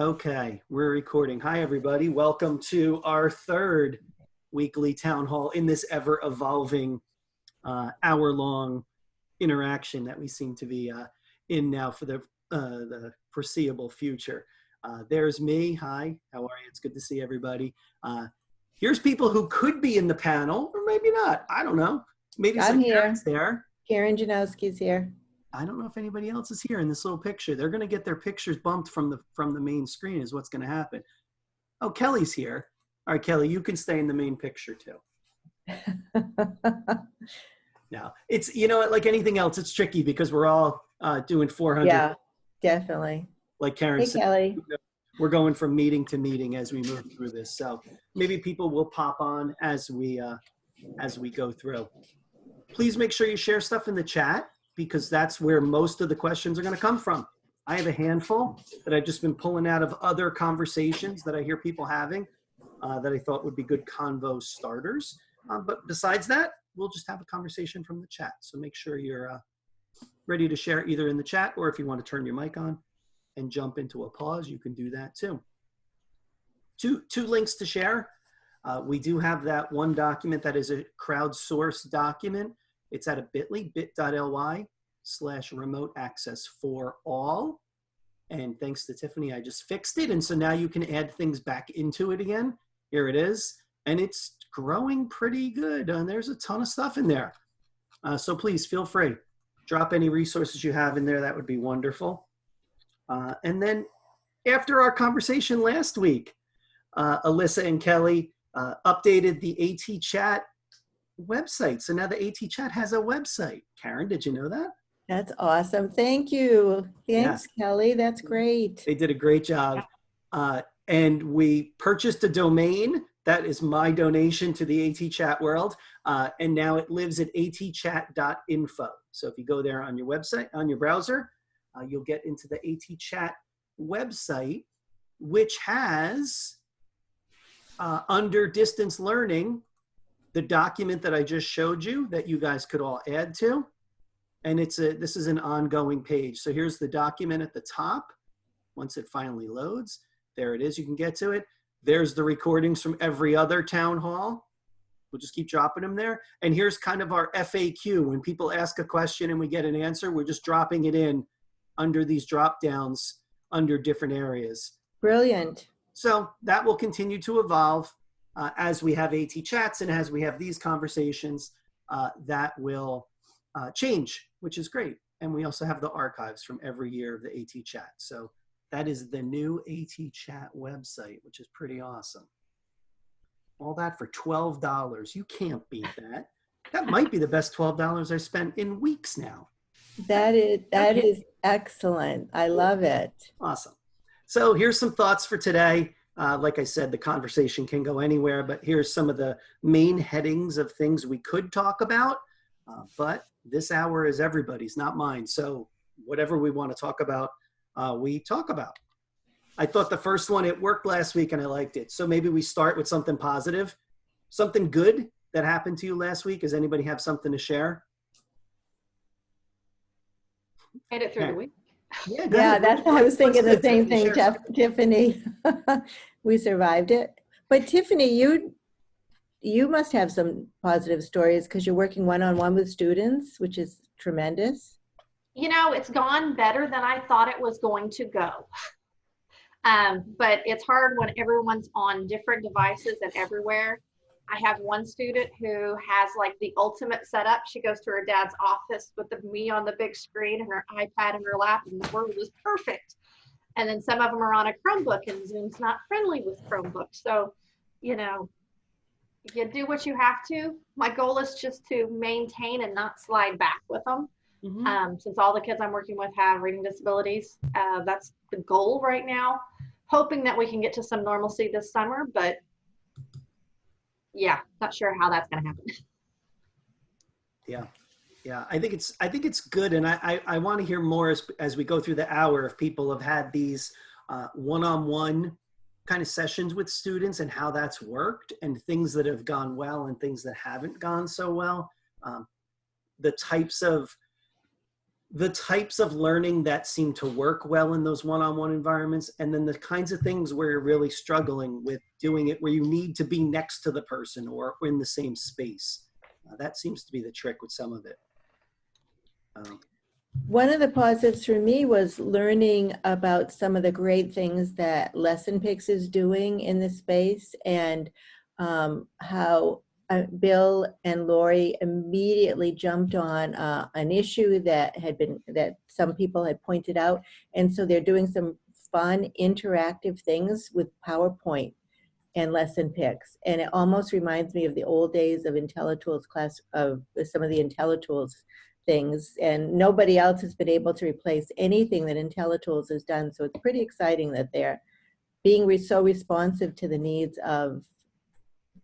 Okay, we're recording. Hi, everybody. Welcome to our third weekly town hall in this ever-evolving hour-long interaction that we seem to be in now for the foreseeable future. There's me. Hi, how are you? It's good to see everybody. Here's people who could be in the panel, or maybe not. I don't know. Maybe I'm here. There. Janowski's here. I don't know if anybody else is here in this little picture. They're going to get their pictures bumped from the main screen is what's going to happen. Oh, Kelly's here. All right, Kelly, you can stay in the main picture too. Now, it's, you know, like anything else, it's tricky because we're all doing 400. Yeah, definitely. Like Karen said, Kelly. We're going from meeting to meeting as we move through this. So maybe people will pop on as we go through. Please make sure you share stuff in the chat, because that's where most of the questions are going to come from. I have a handful that I've just been pulling out of other conversations that I hear people having that I thought would be good convo starters. But besides that, we'll just have a conversation from the chat. So make sure you're ready to share either in the chat, or if you want to turn your mic on and jump into a pause, you can do that too. Two links to share. We do have that one document that is a crowdsourced document. It's at a bit.ly/remote access for all. And thanks to Tiffany, I just fixed it. And so now you can add things back into it again. Here it is. And it's growing pretty good. And there's a ton of stuff in there. So please feel free. Drop any resources you have in there. That would be wonderful. And then after our conversation last week, Elisa and Kelly updated the AT Chat website. So now the AT Chat has a website. Karen, did you know that? That's awesome. Thank you. Thanks, Yeah. Kelly. That's great. They did a great job. And we purchased a domain. That is my donation to the AT Chat world. And now it lives at atchat.info. So if you go there on your website, on your browser, you'll get into the AT Chat website, which has under distance learning, the document that I just showed you that you guys could all add to. And this is an ongoing page. So here's the document at the top. Once it finally loads, there it is. You can get to it. There's the recordings from every other town hall. We'll just keep dropping them there. And here's kind of our FAQ. When people ask a question and we get an answer, we're just dropping it in under these drop downs under different areas. Brilliant. So that will continue to evolve as we have AT Chats and as we have these conversations. That will change, which is great. And we also have the archives from every year of the AT Chat. So that is the new AT Chat website, which is pretty awesome. All that for $12. You can't beat that. That might be the best $12 I spent in weeks now. That is excellent. I love it. Awesome. So here's some thoughts for today. Like I said, the conversation can go anywhere, but here's some of the main headings of things we could talk about. But this hour is everybody's, not mine. So whatever we want to talk about, we talk about. I thought the first one, it worked last week and I liked it. So maybe we start with something positive, something good that happened to you last week. Does anybody have something to share? Made it through the week. Yeah, that's what I was thinking the same thing, Tiffany. We survived it. But Tiffany, you must have some positive stories because you're working one-on-one with students, which is tremendous. You know, it's gone better than I thought it was going to go. But it's hard when everyone's on different devices and everywhere. I have one student who has like the ultimate setup. She goes to her dad's office with me on the big screen and her iPad in her lap, and the world is perfect. And then some of them are on a Chromebook, and Zoom's not friendly with Chromebooks. So, you know, you do what you have to. My goal is just to maintain and not slide back with them. Mm-hmm. Since all the kids I'm working with have reading disabilities, that's the goal right now. Hoping that we can get to some normalcy this summer, but yeah, not sure how that's going to happen. Yeah. I think it's good, and I want to hear more as we go through the hour if people have had these one-on-one kind of sessions with students and how that's worked, and things that have gone well and things that haven't gone so well. The types of the types of learning that seem to work well in those one-on-one environments, and then the kinds of things where you're really struggling with doing it, where you need to be next to the person or in the same space. That seems to be the trick with some of it. One of the positives for me was learning about some of the great things that Lesson Picks is doing in the space, and how Bill and Lori immediately jumped on an issue that some people had pointed out. And so they're doing some fun interactive things with PowerPoint and Lesson Picks. And it almost reminds me of the old days of IntelliTools class, of some of the IntelliTools things. And nobody else has been able to replace anything that IntelliTools has done. So it's pretty exciting that they're being so responsive to the needs of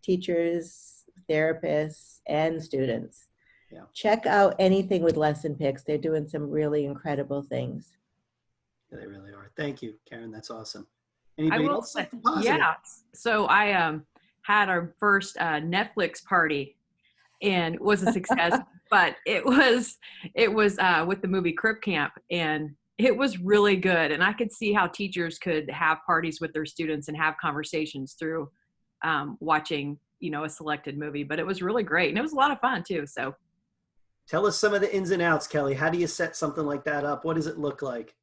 teachers, therapists, and students. Yeah. Check out anything with Lesson Picks. They're doing some really incredible things. Yeah, they really are. Thank you, Karen. That's awesome. Anybody else? Something positive? Yeah. So I had our first Netflix party, and it was a success. But it was with the movie Crip Camp, and it was really good. And I could see how teachers could have parties with their students and have conversations through watching, a selected movie. But it was really great, and it was a lot of fun too. So tell us some of the ins and outs, Kelly. How do you set something like that up? What does it look like?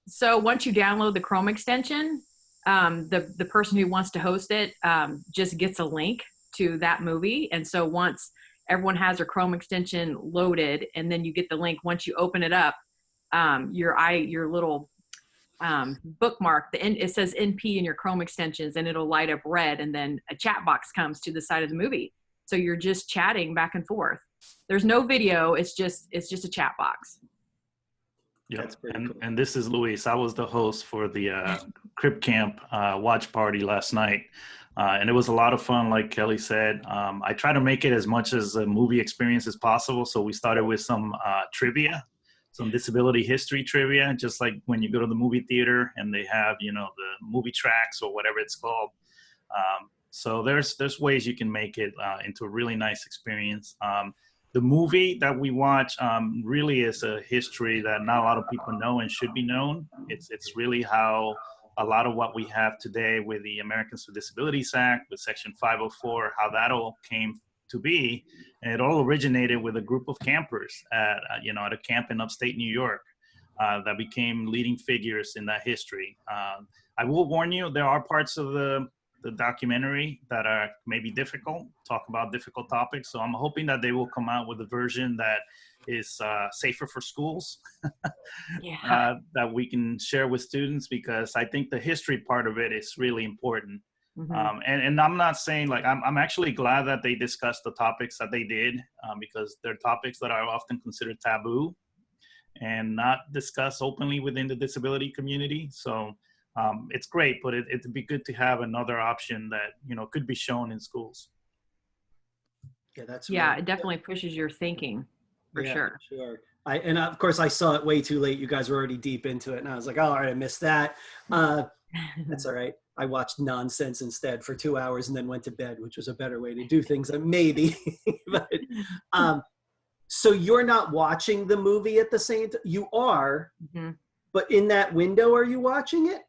So once you download the Chrome extension, the person who wants to host it just gets a link to that movie. And so once everyone has their Chrome extension loaded, and then you get the link, once you open it up, your little bookmark, it says NP in your Chrome extensions, and it'll light up red, and then a chat box comes to the side of the movie. So you're just chatting back and forth. There's no video. It's just a chat box. Yeah, and this is Luis. I was the host for the Crip Camp watch party last night. And it was a lot of fun, like Kelly said. I try to make it as much as a movie experience as possible. So we started with some trivia, some disability history trivia, just like when you go to the movie theater and they have, the movie tracks or whatever it's called. So there's ways you can make it into a really nice experience. The movie that we watch really is a history that not a lot of people know and should be known. It's really how a lot of what we have today with the Americans with Disabilities Act, with Section 504, how that all came to be. And it all originated with a group of campers at a camp in upstate New York that became leading figures in that history. I will warn you, there are parts of the documentary that are maybe difficult, talk about difficult topics. So I'm hoping that they will come out with a version that is safer for schools, that we can share with students, because I think the history part of it is really important. Mm-hmm. And I'm not saying, like, I'm actually glad that they discussed the topics that they did, because they're topics that are often considered taboo and not discussed openly within the disability community. So it's great, but it'd be good to have another option that, could be shown in schools. Yeah, that's it definitely pushes your thinking. For sure. And of course I saw it way too late. You guys were already deep into it, and I was like, oh, all right, I missed that. That's all right. I watched nonsense instead for 2 hours and then went to bed, which was a better way to do things, maybe. But, so you're not watching the movie at the same time? You are, mm-hmm. But in that window, are you watching it?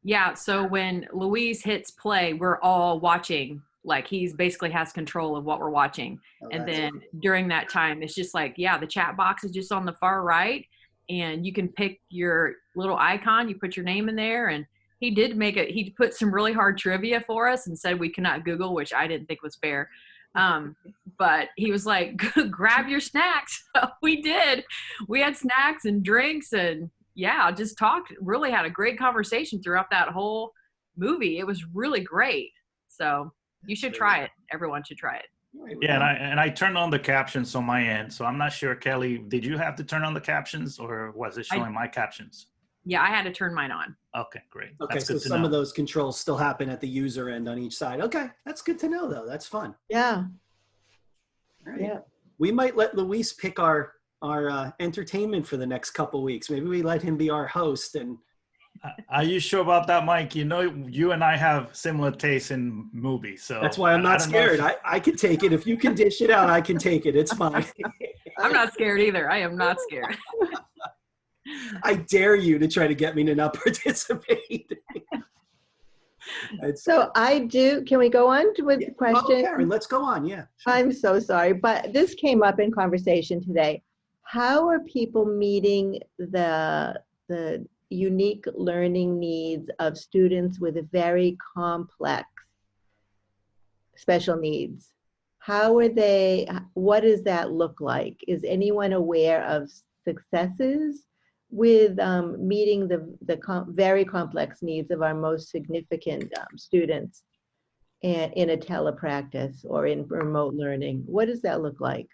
Yeah. So when Luis hits play, we're all watching. Like, he's basically has control of what we're watching. And then during that time, it's just like, the chat box is just on the far right, and you can pick your little icon, you put your name in there. And he put some really hard trivia for us and said we cannot Google, which I didn't think was fair. But he was like, grab your snacks. So we did. We had snacks and drinks, and just talked, really had a great conversation throughout that whole movie. It was really great. So you should try it. Everyone should try it. Yeah, and I turned on the captions on my end. So I'm not sure, Kelly, did you have to turn on the captions, or was it showing my captions? Yeah, I had to turn mine on. Okay, great. Okay, that's so some of those controls still happen at the user end on each side. Okay, that's good to know, though. That's fun. Yeah. All right. Yeah. We might let Luis pick our entertainment for the next couple weeks. Maybe we let him be our host, and Are you sure about that, Mike? You know, you and I have similar tastes in movies, so That's why I'm not scared. I can take it. If you can dish it out, I can take it. It's fine. I'm not scared either. I am not scared. I dare you to try to get me to not participate. So can we go on with the question? Oh, Karen, let's go on. Yeah. Sure. I'm so sorry, but this came up in conversation today. How are people meeting the unique learning needs of students with very complex special needs? What does that look like? Is anyone aware of successes with meeting the very complex needs of our most significant students in a telepractice or in remote learning? What does that look like?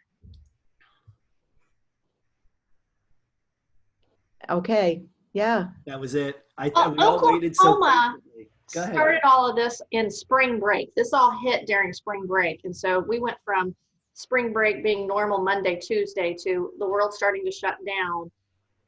Okay, yeah. That was it. We Oklahoma all waited so patiently. Go ahead. started all of this in spring break. This all hit during spring break. And so we went from spring break being normal Monday, Tuesday to the world starting to shut down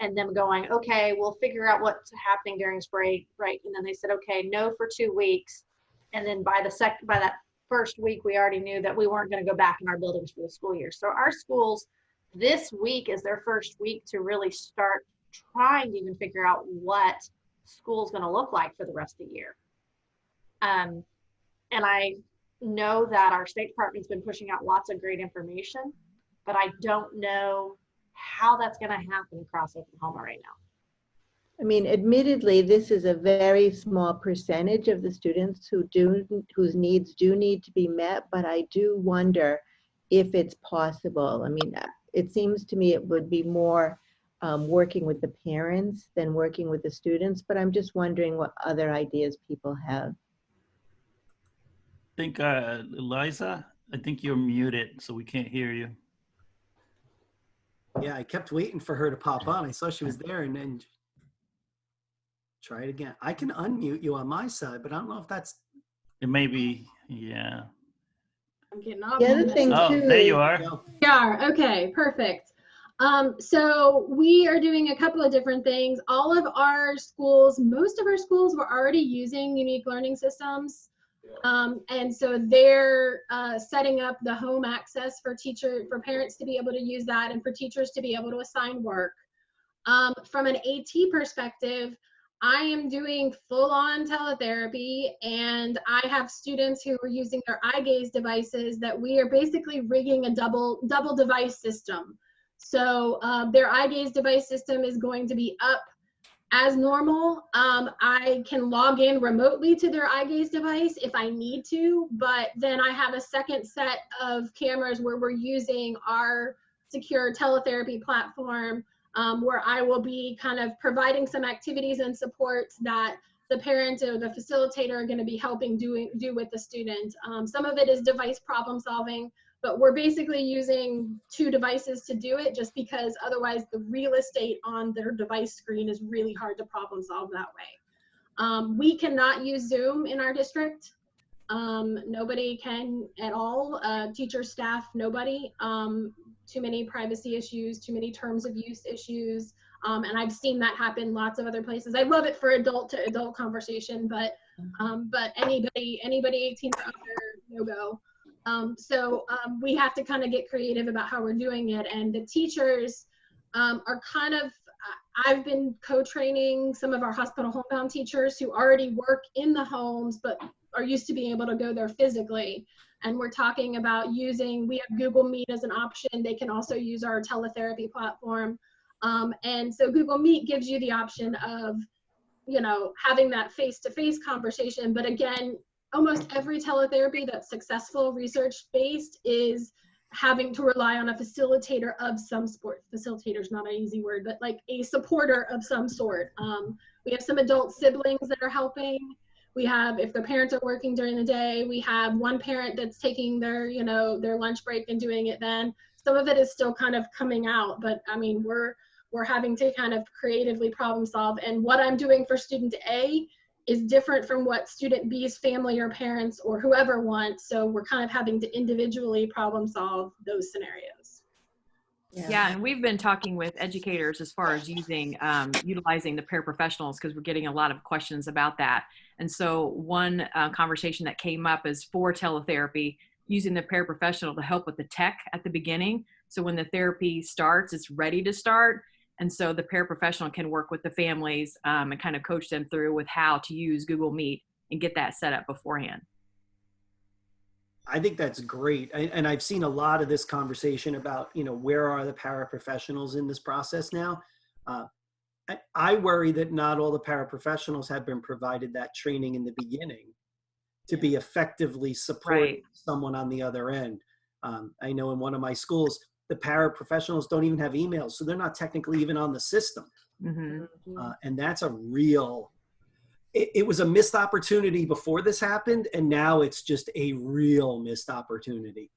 and them going, okay, we'll figure out what's happening during spring break. And then they said, okay, no for 2 weeks. And then by that first week, we already knew that we weren't going to go back in our buildings for the school year. So our schools this week is their first week to really start trying to even figure out what school's going to look like for the rest of the year. And I know that our State Department's been pushing out lots of great information, but I don't know how that's going to happen across Oklahoma right now. I mean, admittedly, this is a very small percentage of the students whose needs do need to be met, but I do wonder if it's possible. I mean, it seems to me it would be more working with the parents than working with the students, but I'm just wondering what other ideas people have. I think, Elisa, I think you're muted, so we can't hear you. Yeah, I kept waiting for her to pop on. I saw she was there and then try it again. I can unmute you on my side, but I don't know if that's... It may be, yeah. I'm getting off. The other thing too, there you are. Yeah, okay, perfect. So we are doing a couple of different things. All of our schools, most of our schools were already using unique learning systems. And so they're setting up the home access for parents to be able to use that and for teachers to be able to assign work. From an AT perspective, I am doing full-on teletherapy, and I have students who are using their eye gaze devices that we are basically rigging a double device system. So their eye gaze device system is going to be up as normal. I can log in remotely to their eye gaze device if I need to, but then I have a second set of cameras where we're using our secure teletherapy platform, where I will be kind of providing some activities and supports that the parent or the facilitator are going to be helping do with the student. Some of it is device problem solving, but we're basically using 2 devices to do it just because otherwise the real estate on their device screen is really hard to problem solve that way. We cannot use Zoom in our district. Nobody can at all, teachers, staff, nobody. Too many privacy issues, too many terms of use issues. And I've seen that happen lots of other places. I love it for adult to adult conversation, but anybody 18 or under, no go. So we have to kind of get creative about how we're doing it. And the teachers are kind of, I've been co-training some of our hospital homebound teachers who already work in the homes, but are used to being able to go there physically. And we're talking about we have Google Meet as an option. They can also use our teletherapy platform. And so Google Meet gives you the option of, having that face-to-face conversation. But again, almost every teletherapy that's successful, research-based, is having to rely on a facilitator of some sort. Facilitator is not an easy word, but like a supporter of some sort. We have some adult siblings that are helping. We have, if the parents are working during the day, we have one parent that's taking their, their lunch break and doing it then. Some of it is still kind of coming out, but I mean, we're having to kind of creatively problem solve. And what I'm doing for student A is different from what student B's family or parents or whoever wants. So we're kind of having to individually problem solve those scenarios. Yeah, and we've been talking with educators as far as using, utilizing the paraprofessionals, because we're getting a lot of questions about that. And so one conversation that came up is for teletherapy, using the paraprofessional to help with the tech at the beginning. So when the therapy starts, it's ready to start. And so the paraprofessional can work with the families and kind of coach them through with how to use Google Meet and get that set up beforehand. I think that's great. And I've seen a lot of this conversation about, where are the paraprofessionals in this process now? I worry that not all the paraprofessionals have been provided that training in the beginning to be effectively supporting someone on the other end. I know in one of my schools, the paraprofessionals don't even have emails, so they're not technically even on the system. And that's a real, it was a missed opportunity before this happened, and now it's just a real missed opportunity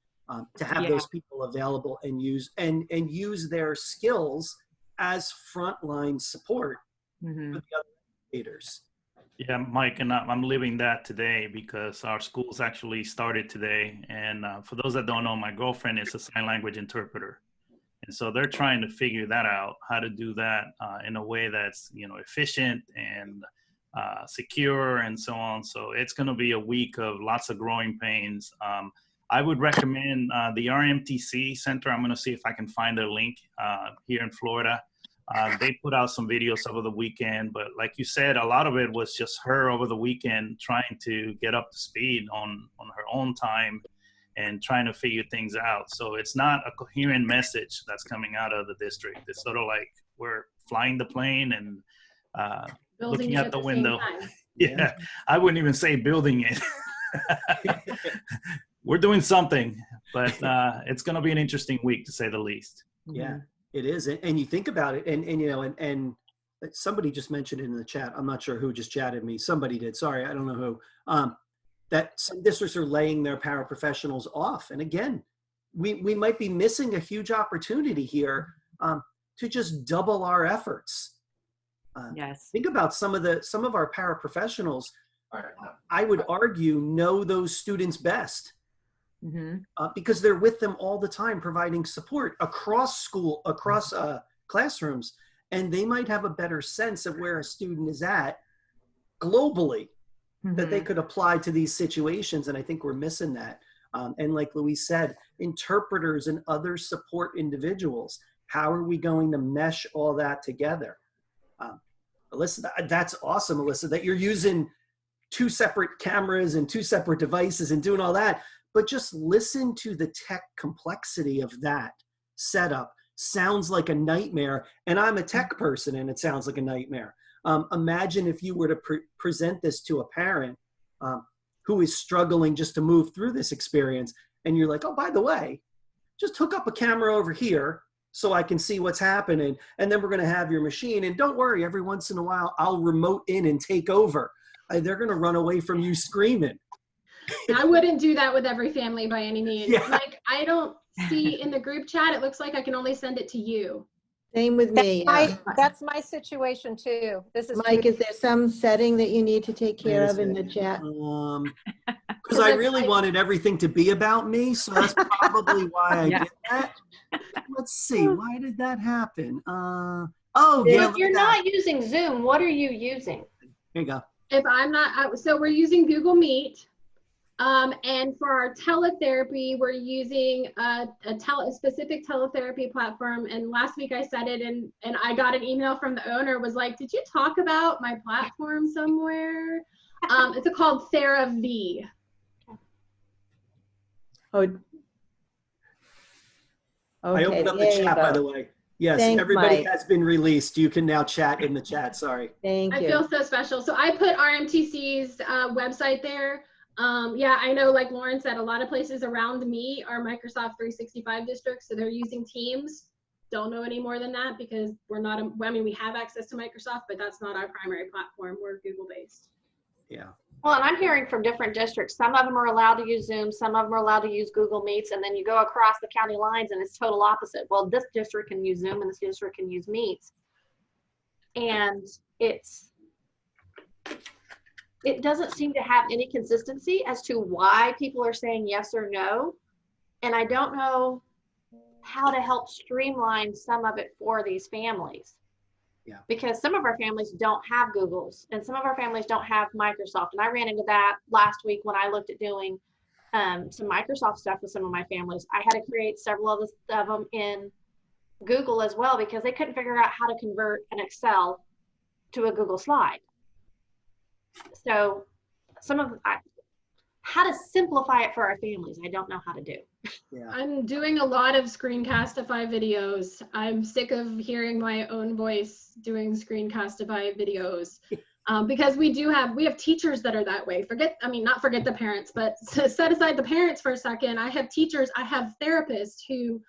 to have those people available and use their skills as frontline support for the other educators. Yeah, Mike, and I'm living that today because our schools actually started today. And for those that don't know, my girlfriend is a sign language interpreter. And so they're trying to figure that out, how to do that in a way that's, efficient and secure and so on. So it's going to be a week of lots of growing pains. I would recommend the RMTC Center. I'm going to see if I can find their link here in Florida. They put out some videos over the weekend, but like you said, a lot of it was just her over the weekend trying to get up to speed on her own time and trying to figure things out. So it's not a coherent message that's coming out of the district. It's sort of like we're flying the plane and looking at the window. Yeah, I wouldn't even say building it. We're doing something, but it's going to be an interesting week to say the least. Yeah, it is. And you think about it, and somebody just mentioned it in the chat. I'm not sure who just chatted me. Somebody did. Sorry, I don't know who. That some districts are laying their paraprofessionals off. And again, we might be missing a huge opportunity here to just double our efforts. Think about some of our paraprofessionals. I would argue know those students best because they're with them all the time, providing support across classrooms, and they might have a better sense of where a student is at globally that they could apply to these situations. And I think we're missing that. And like Louise said, interpreters and other support individuals, how are we going to mesh all that together? Alyssa, that's awesome, Alyssa, that you're using 2 separate cameras and 2 separate devices and doing all that. But just listen to the tech complexity of that setup. Sounds like a nightmare. And I'm a tech person and it sounds like a nightmare. Imagine if you were to present this to a parent who is struggling just to move through this experience. And you're like, oh, by the way, just hook up a camera over here so I can see what's happening. And then we're going to have your machine. And don't worry, every once in a while, I'll remote in and take over. They're going to run away from you screaming. I wouldn't do that with every family by any means. Yeah. Like, I don't see in the group chat, it looks like I can only send it to you. Same with me. That's my situation too. This is Mike, is there some setting that you need to take care of in the chat? Because I really wanted everything to be about me, so that's probably why I did that. Let's see, why did that happen? If you're not using Zoom, what are you using? Here you go. If I'm not, so we're using Google Meet. And for our teletherapy, we're using a specific teletherapy platform. And last week I said it, and I got an email from the owner, was like, did you talk about my platform somewhere? It's called TheraV. Oh, okay. I opened up the chat, by the way. Yes, Thanks, everybody Mike. has been released. You can now chat in the chat. Sorry. Thank you. I feel so special. So I put RMTC's website there. Yeah, I know, like Lauren said, a lot of places around me are Microsoft 365 districts, so they're using Teams. Don't know any more than that because we're not, we have access to Microsoft, but that's not our primary platform. We're Google-based. Yeah. Well, and I'm hearing from different districts. Some of them are allowed to use Zoom, some of them are allowed to use Google Meets, and then you go across the county lines and it's total opposite. Well, this district can use Zoom and this district can use Meets. And it doesn't seem to have any consistency as to why people are saying yes or no. And I don't know how to help streamline some of it for these families. Yeah. Because some of our families don't have Googles and some of our families don't have Microsoft. And I ran into that last week when I looked at doing some Microsoft stuff with some of my families. I had to create several of them in Google as well because they couldn't figure out how to convert an Excel to a Google slide. So how to simplify it for our families, I don't know how to do. Yeah. I'm doing a lot of Screencastify videos. I'm sick of hearing my own voice doing Screencastify videos because we have teachers that are that way. Not forget the parents, but set aside the parents for a second. I have teachers, I have therapists who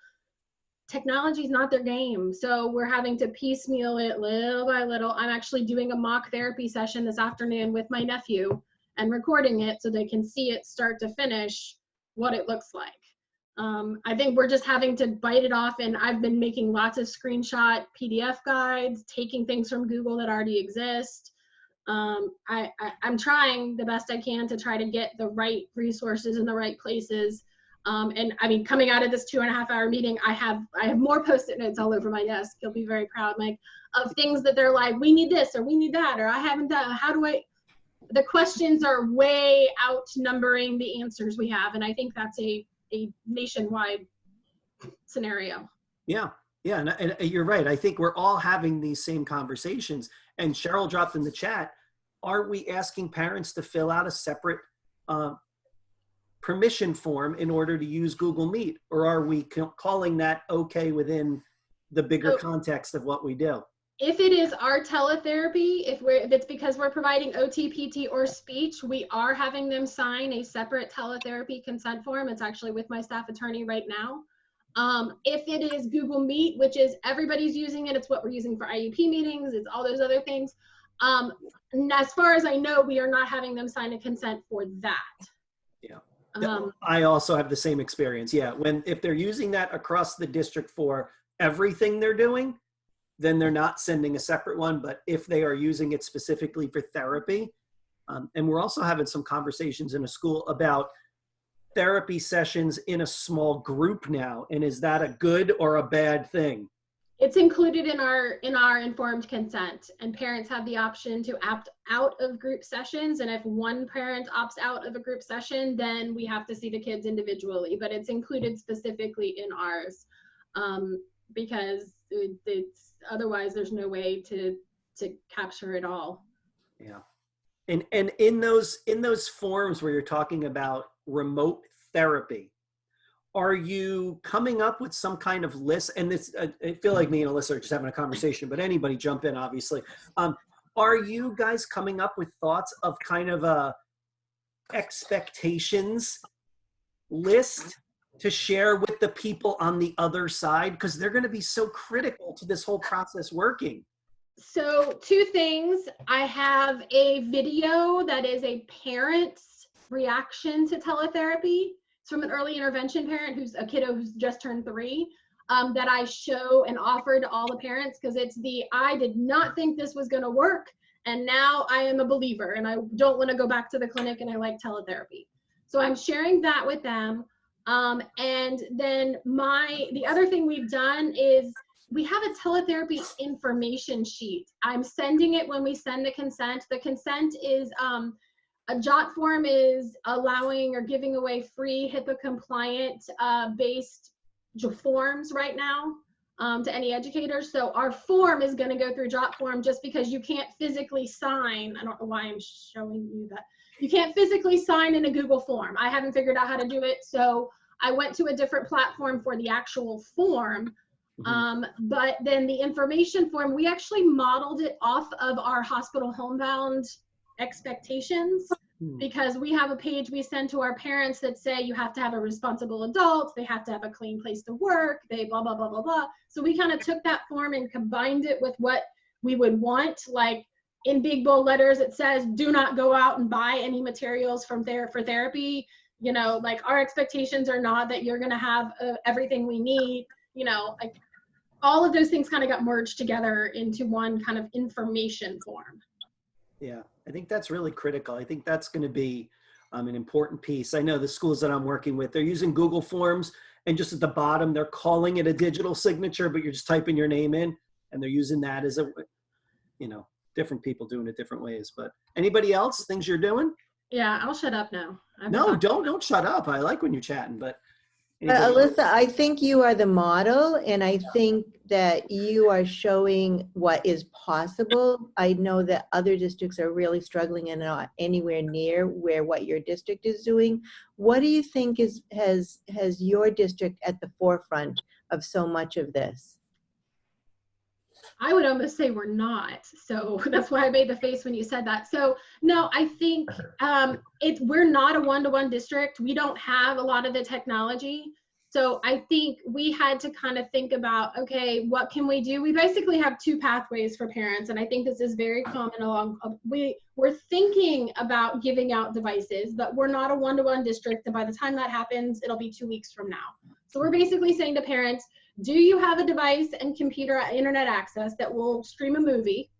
technology is not their game. So we're having to piecemeal it little by little. I'm actually doing a mock therapy session this afternoon with my nephew and recording it so they can see it start to finish what it looks like. I think we're just having to bite it off, and I've been making lots of screenshot PDF guides, taking things from Google that already exist. I'm trying the best I can to try to get the right resources in the right places. And I mean, coming out of this 2.5-hour meeting, I have more Post-it notes all over my desk. You'll be very proud, Mike, of things that they're like, we need this, or we need that, or I haven't done, the questions are way outnumbering the answers we have. And I think that's a nationwide scenario. Yeah. Yeah. And you're right. I think we're all having these same conversations. And Cheryl dropped in the chat, are we asking parents to fill out a separate permission form in order to use Google Meet? Or are we calling that okay within the bigger context of what we do? If it is our teletherapy, if it's because we're providing OT, PT, or speech, we are having them sign a separate teletherapy consent form. It's actually with my staff attorney right now. If it is Google Meet, which is everybody's using it, it's what we're using for IEP meetings, it's all those other things. And as far as I know, we are not having them sign a consent for that. Yeah. I also have the same experience. Yeah. If they're using that across the district for everything they're doing, then they're not sending a separate one. But if they are using it specifically for therapy, and we're also having some conversations in a school about therapy sessions in a small group now. And is that a good or a bad thing? It's included in our informed consent, and parents have the option to opt out of group sessions. And if one parent opts out of a group session, then we have to see the kids individually, but it's included specifically in ours because it's otherwise there's no way to capture it all. Yeah. And in those forms where you're talking about remote therapy, are you coming up with some kind of list? And this, I feel like me and Elisa are just having a conversation, but anybody jump in, obviously. Are you guys coming up with thoughts of kind of a expectations list to share with the people on the other side? Because they're going to be so critical to this whole process working. So 2 things. I have a video that is a parent's reaction to teletherapy. It's from an early intervention parent who's a kiddo who's just turned 3, that I show and offer to all the parents because it's I did not think this was going to work, and now I am a believer and I don't want to go back to the clinic and I like teletherapy. So I'm sharing that with them. And then the other thing we've done is we have a teletherapy information sheet. I'm sending it when we send the consent. The consent is a JOT form is allowing or giving away free HIPAA compliant based forms right now to any educators. So our form is going to go through JOT form just because you can't physically sign. I don't know why I'm showing you that. You can't physically sign in a Google form. I haven't figured out how to do it. So I went to a different platform for the actual form. But then the information form, we actually modeled it off of our hospital homebound expectations because we have a page we send to our parents that say you have to have a responsible adult, they have to have a clean place to work, they blah, blah, blah, blah, blah. So we kind of took that form and combined it with what we would want. Like in big bold letters, it says, do not go out and buy any materials for therapy. You know, like our expectations are not that you're going to have everything we need, you know, like all of those things kind of got merged together into one kind of information form. Yeah, I think that's really critical. I think that's going to be an important piece. I know the schools that I'm working with, they're using Google Forms and just at the bottom, they're calling it a digital signature, but you're just typing your name in, and they're using that as a, you know, different people doing it different ways. But anybody else, things you're doing? Yeah, I'll shut up now. No, don't shut up. I like when you're chatting, but. Alyssa, I think you are the model, and I think that you are showing what is possible. I know that other districts are really struggling and not anywhere near where what your district is doing. What do you think has your district at the forefront of so much of this? I would almost say we're not. So that's why I made the face when you said that. So no, I think we're not a one-to-one district. We don't have a lot of the technology. So I think we had to kind of think about, okay, what can we do? We basically have two pathways for parents. And I think this is very common along, we're thinking about giving out devices, but we're not a one-to-one district. And by the time that happens, it'll be 2 weeks from now. So we're basically saying to parents, do you have a device and computer internet access that will stream a movie,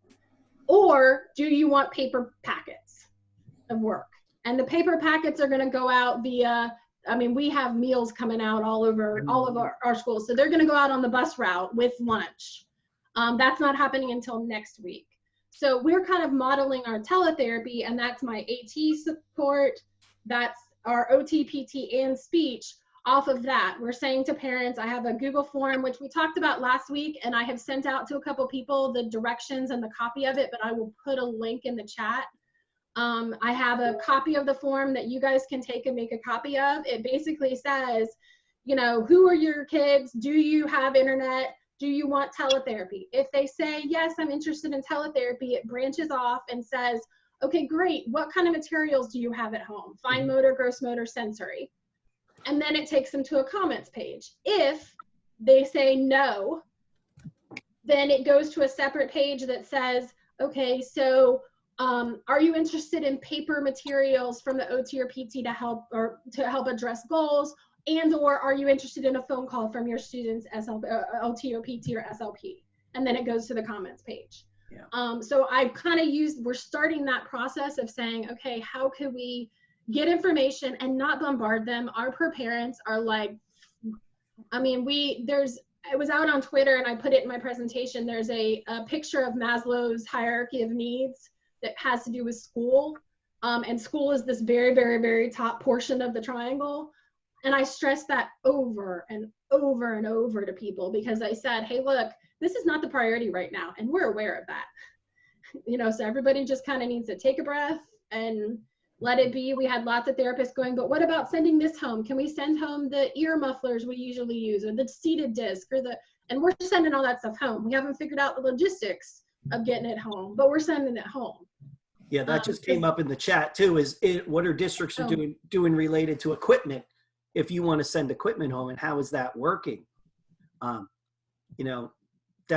or do you want paper packets of work? And the paper packets are going to go out via, I mean, we have meals coming out all over all of our schools, so they're going to go out on the bus route with lunch. That's not happening until next week. So we're kind of modeling our teletherapy, and that's my AT support, that's our OT, PT, and speech. Off of that, we're saying to parents, I have a Google form, which we talked about last week, and I have sent out to a couple people the directions and the copy of it, but I will put a link in the chat. I have a copy of the form that you guys can take and make a copy of. It basically says, you know, who are your kids? Do you have internet? Do you want teletherapy? If they say, yes, I'm interested in teletherapy, it branches off and says, okay, great. What kind of materials do you have at home? Fine motor, gross motor, sensory. And then it takes them to a comments page. If they say no, then it goes to a separate page that says, okay, so are you interested in paper materials from the OT or PT to help address goals? And or are you interested in a phone call from your students, OT or PT or SLP? And then it goes to the comments page. Yeah. So I've kind of we're starting that process of saying, okay, how could we get information and not bombard them? Our parents are like, I mean, it was out on Twitter and I put it in my presentation. There's a picture of Maslow's hierarchy of needs that has to do with school. And school is this very, very, very top portion of the triangle. And I stress that over and over and over to people because I said, hey, look, this is not the priority right now. And we're aware of that. You know, so everybody just kind of needs to take a breath and let it be. We had lots of therapists going, but what about sending this home? Can we send home the ear mufflers we usually use, or the seated disc, and we're sending all that stuff home. We haven't figured out the logistics of getting it home, but we're sending it home. Yeah, that just came up in the chat too, what are districts are doing related to equipment? If you want to send equipment home, and how is that working? You know,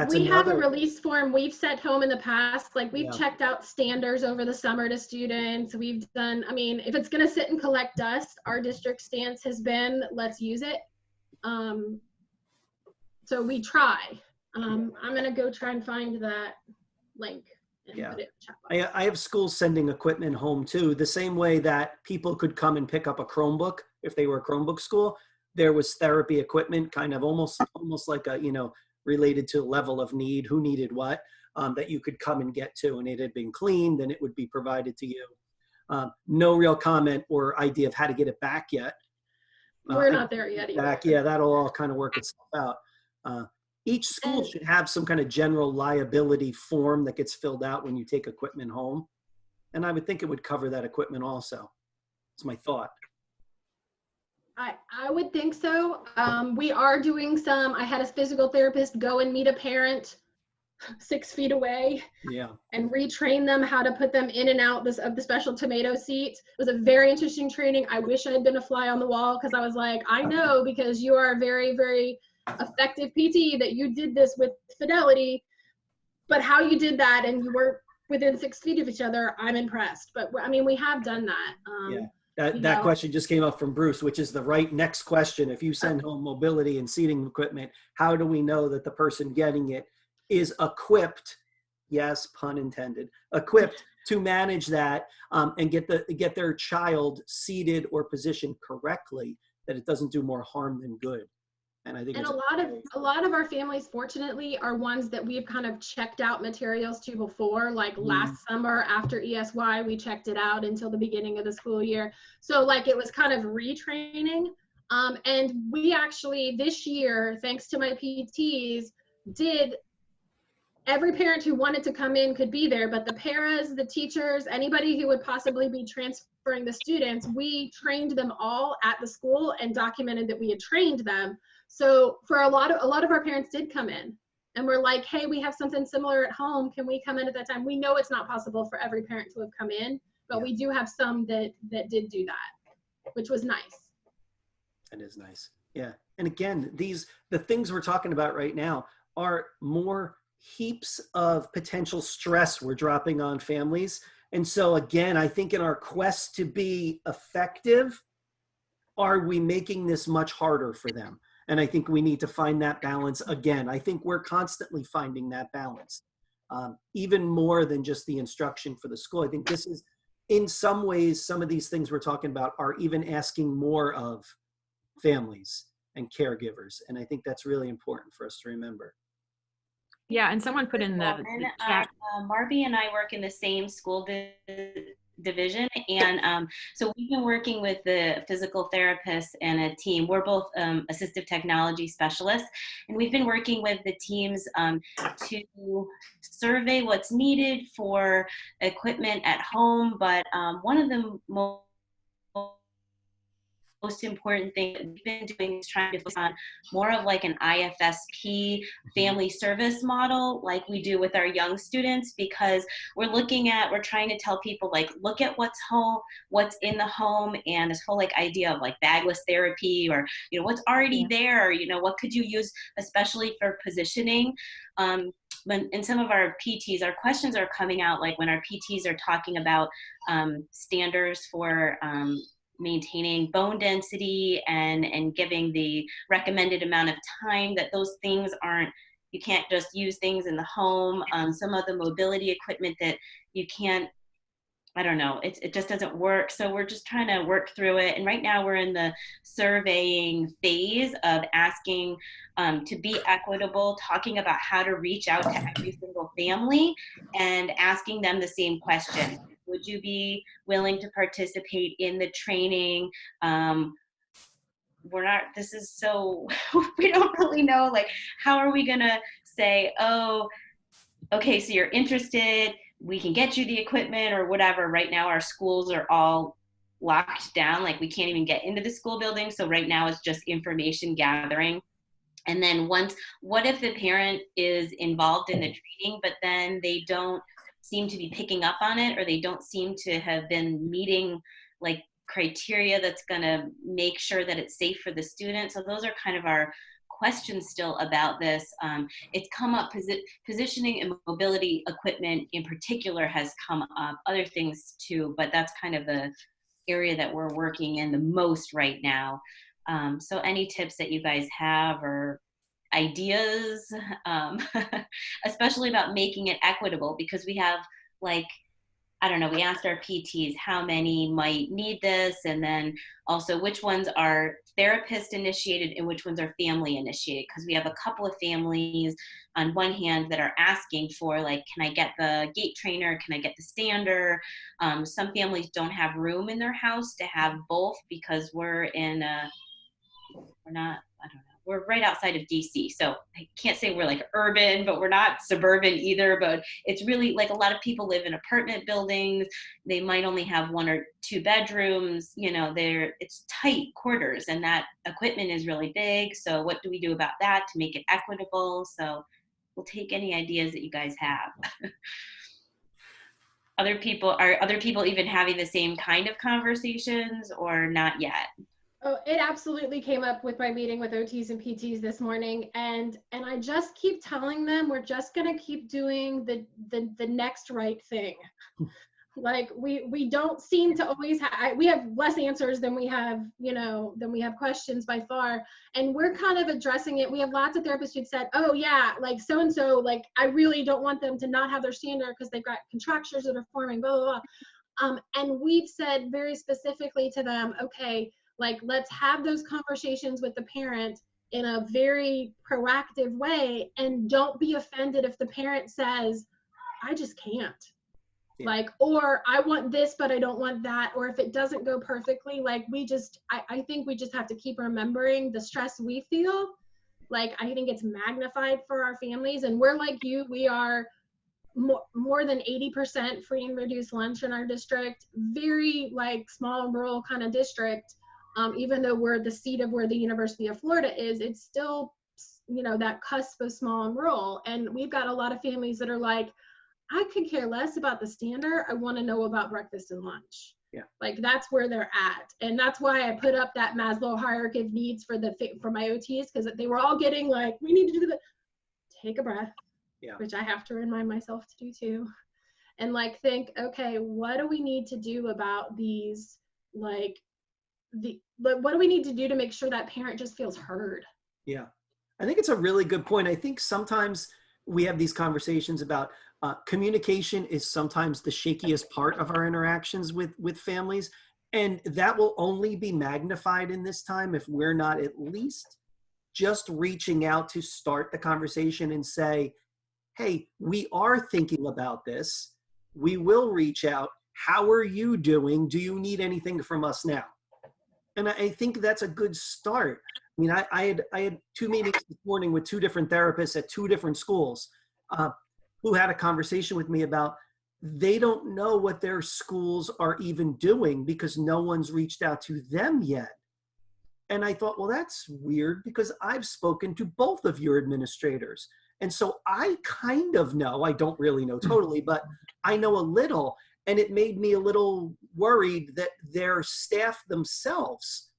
we have a release form we've sent home in the past. Like we've checked out standards over the summer to students. We've done, I mean, if it's going to sit and collect dust, our district stance has been, let's use it. So we try. I'm going to go try and find that link. Yeah, I have schools sending equipment home too, the same way that people could come and pick up a Chromebook if they were a Chromebook school. There was therapy equipment, kind of almost like a, you know, related to level of need, who needed what, that you could come and get to, and it had been cleaned and it would be provided to you. No real comment or idea of how to get it back yet. We're not there yet either. Yeah, that'll all kind of work itself out. Each school should have some kind of general liability form that gets filled out when you take equipment home. And I would think it would cover that equipment also. It's my thought. I would think so. We are doing some, I had a physical therapist go and meet a parent 6 feet away, and retrain them how to put them in and out of the special tomato seat. It was a very interesting training. I wish I had been a fly on the wall, because I was like, I know, because you are a very, very effective PT, that you did this with fidelity, but how you did that and you weren't within 6 feet of each other, I'm impressed. But I mean, we have done that. That question just came up from Bruce, which is the right next question. If you send home mobility and seating equipment, how do we know that the person getting it is equipped, yes, pun intended, equipped to manage that and get their child seated or positioned correctly, that it doesn't do more harm than good? And I think and it's a lot of our families, fortunately, are ones that we've kind of checked out materials to before. Like last summer after ESY, we checked it out until the beginning of the school year. So like it was kind of retraining. And we actually this year, thanks to my PTs, did every parent who wanted to come in could be there, but the paras, the teachers, anybody who would possibly be transferring the students, we trained them all at the school and documented that we had trained them. So for a lot of our parents did come in and we're like, hey, we have something similar at home. Can we come in at that time? We know it's not possible for every parent to have come in, but we do have some that did do that, which was nice. That is nice. Yeah. And again, the things we're talking about right now are more heaps of potential stress we're dropping on families. And so again, I think in our quest to be effective, are we making this much harder for them? And I think we need to find that balance again. I think we're constantly finding that balance, even more than just the instruction for the school. I think this is, in some ways, some of these things we're talking about are even asking more of families and caregivers. And I think that's really important for us to remember. Yeah, and someone put in the chat. Marby and I work in the same school division, and so we've been working with the physical therapists and a team. We're both assistive technology specialists, and we've been working with the teams to survey what's needed for equipment at home. But one of the most important thing that we've been doing is trying to focus on more of like an IFSP family service model like we do with our young students, because we're trying to tell people like, look at what's in the home, and this whole like idea of like bagless therapy, or, you know, what's already there, you know, what could you use, especially for positioning. When in some of our PTs, our questions are coming out like when our PTs are talking about standards for maintaining bone density and giving the recommended amount of time, that those things aren't, you can't just use things in the home. Some of the mobility equipment that you can't, I don't know, it just doesn't work. So we're just trying to work through it. And right now we're in the surveying phase of asking to be equitable, talking about how to reach out to every single family and asking them the same question. Would you be willing to participate in the training? This is so, we don't really know, like, how are we gonna say, oh, okay, so you're interested, we can get you the equipment or whatever. Right now our schools are all locked down, like we can't even get into the school building. So right now it's just information gathering. And then what if the parent is involved in the training, but then they don't seem to be picking up on it, or they don't seem to have been meeting like criteria that's going to make sure that it's safe for the student. So those are kind of our questions still about this. It's come up, positioning and mobility equipment in particular has come up, other things too, but that's kind of the area that we're working in the most right now. So any tips that you guys have or ideas, especially about making it equitable, because we have like, I don't know, we asked our PTs how many might need this, and then also which ones are therapist initiated and which ones are family initiated, because we have a couple of families on one hand that are asking for like, can I get the gait trainer, can I get the stander? Some families don't have room in their house to have both, because we're right outside of DC. So I can't say we're like urban, but we're not suburban either. But it's really like a lot of people live in apartment buildings. They might only have 1 or 2 bedrooms. You know, it's tight quarters, and that equipment is really big. So what do we do about that to make it equitable? So we'll take any ideas that you guys have. Are other people even having the same kind of conversations, or not yet? Oh, it absolutely came up with my meeting with OTs and PTs this morning, and I just keep telling them we're just gonna keep doing the next right thing. Like we don't seem to always we have less answers than we have, you know, than we have questions by far, and we're kind of addressing it. We have lots of therapists who've said, oh yeah, like so and so, like I really don't want them to not have their stander because they've got contractures that are forming, blah blah blah. And we've said very specifically to them, okay, like let's have those conversations with the parent in a very proactive way, and don't be offended if the parent says, I just can't. Yeah. Like, or I want this, but I don't want that. Or if it doesn't go perfectly, like I think we just have to keep remembering the stress we feel. Like, I think it's magnified for our families, and we're like you, we are more than 80% free and reduced lunch in our district, very like small rural kind of district. Even though we're the seat of where the University of Florida is, it's still, you know, that cusp of small and rural. And we've got a lot of families that are like, I could care less about the standard. I want to know about breakfast and lunch. Yeah. Like, that's where they're at. And that's why I put up that Maslow hierarchy of needs for my OTs, because they were all getting like, we need to do that. Take a breath. Yeah. Which I have to remind myself to do too. And like, think, okay, what do we need to do about these, like, what do we need to do to make sure that parent just feels heard? Yeah. I think it's a really good point. I think sometimes we have these conversations about communication is sometimes the shakiest part of our interactions with families. And that will only be magnified in this time if we're not at least just reaching out to start the conversation and say, hey, we are thinking about this. We will reach out. How are you doing? Do you need anything from us now? And I think that's a good start. I mean, I had 2 meetings this morning with 2 different therapists at 2 different schools who had a conversation with me about they don't know what their schools are even doing because no one's reached out to them yet. And I thought, well, that's weird because I've spoken to both of your administrators. And so I kind of know, I don't really know totally, but I know a little. And it made me a little worried that their staff themselves,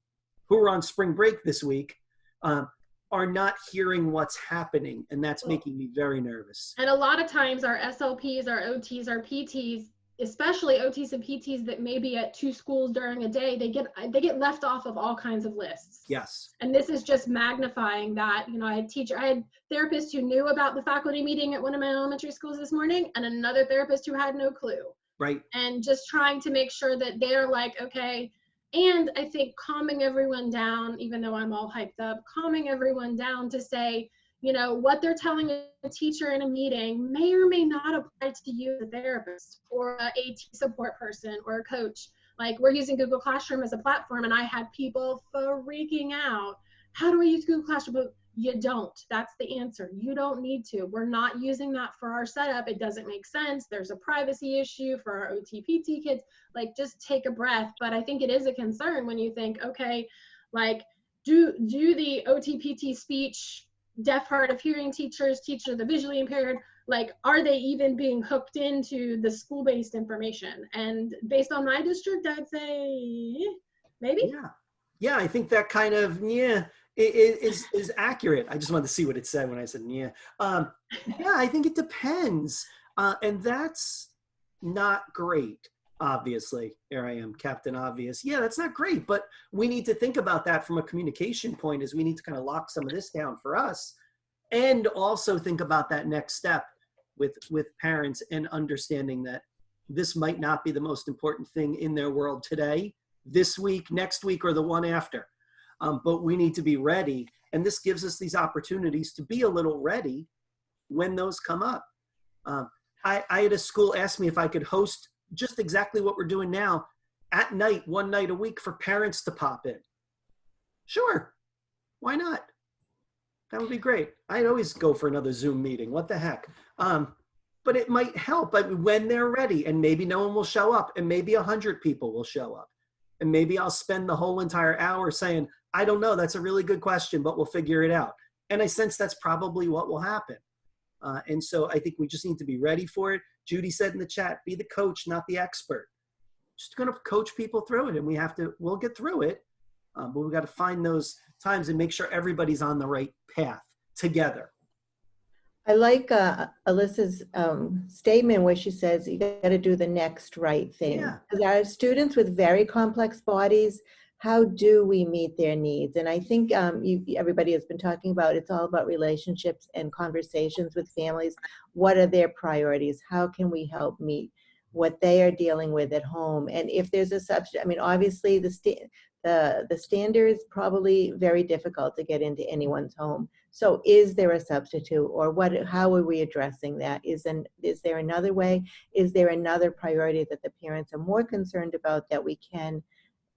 who are on spring break this week, are not hearing what's happening. And that's making me very nervous. And a lot of times our SLPs, our OTs, our PTs, especially OTs and PTs that may be at 2 schools during a day, they get left off of all kinds of lists. Yes. And this is just magnifying that. You know, I had therapists who knew about the faculty meeting at one of my elementary schools this morning, and another therapist who had no clue. Right. And just trying to make sure that they're like, okay. And I think calming everyone down, even though I'm all hyped up, calming everyone down to say, you know, what they're telling a teacher in a meeting may or may not apply to you as a therapist or a AT support person or a coach. Like, we're using Google Classroom as a platform, and I had people freaking out. How do I use Google Classroom? You don't. That's the answer. You don't need to. We're not using that for our setup. It doesn't make sense. There's a privacy issue for our OT-PT kids. Like, just take a breath. But I think it is a concern when you think, okay, like, do the OT-PT speech, deaf, hard of hearing teachers, teach the visually impaired, like, are they even being hooked into the school-based information? And based on my district, I'd say maybe. Yeah, I think that kind of, is accurate. I just wanted to see what it said when I said, yeah, I think it depends. And that's not great, obviously. Here I am, Captain Obvious. Yeah, that's not great, but we need to think about that from a communication point, is we need to kind of lock some of this down for us, and also think about that next step with parents and understanding that this might not be the most important thing in their world today, this week, next week, or the one after. But we need to be ready. And this gives us these opportunities to be a little ready when those come up. I had a school ask me if I could host just exactly what we're doing now at night, 1 night a week, for parents to pop in. Sure, why not? That would be great. I'd always go for another Zoom meeting. What the heck? But it might help when they're ready, and maybe no one will show up, and maybe 100 people will show up. And maybe I'll spend the whole entire hour saying, I don't know, that's a really good question, but we'll figure it out. And I sense that's probably what will happen. And so I think we just need to be ready for it. Judy said in the chat, be the coach, not the expert. Just going to coach people through it, and we'll get through it. But we've got to find those times and make sure everybody's on the right path together. I like Elisa's statement where she says you got to do the next right thing. Because our students with very complex bodies, how do we meet their needs? And I think everybody has been talking about, it's all about relationships and conversations with families. What are their priorities? How can we help meet what they are dealing with at home? And if there's a substitute, I mean, obviously the standards probably very difficult to get into anyone's home. So is there a substitute, or how are we addressing that? Is there another way? Is there another priority that the parents are more concerned about that we can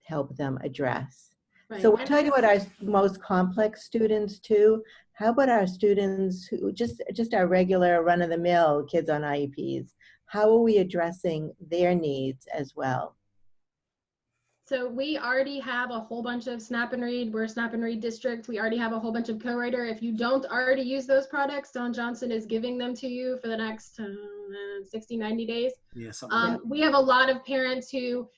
help them address? Right. So we're talking about our most complex students too. How about our students who just our regular run-of-the-mill kids on IEPs? How are we addressing their needs as well? So we already have a whole bunch of Snap and Read. We're a Snap and Read district. We already have a whole bunch of Co-Writer. If you don't already use those products, Don Johnson is giving them to you for the next 60, 90 days. Yeah, we have a lot of parents who,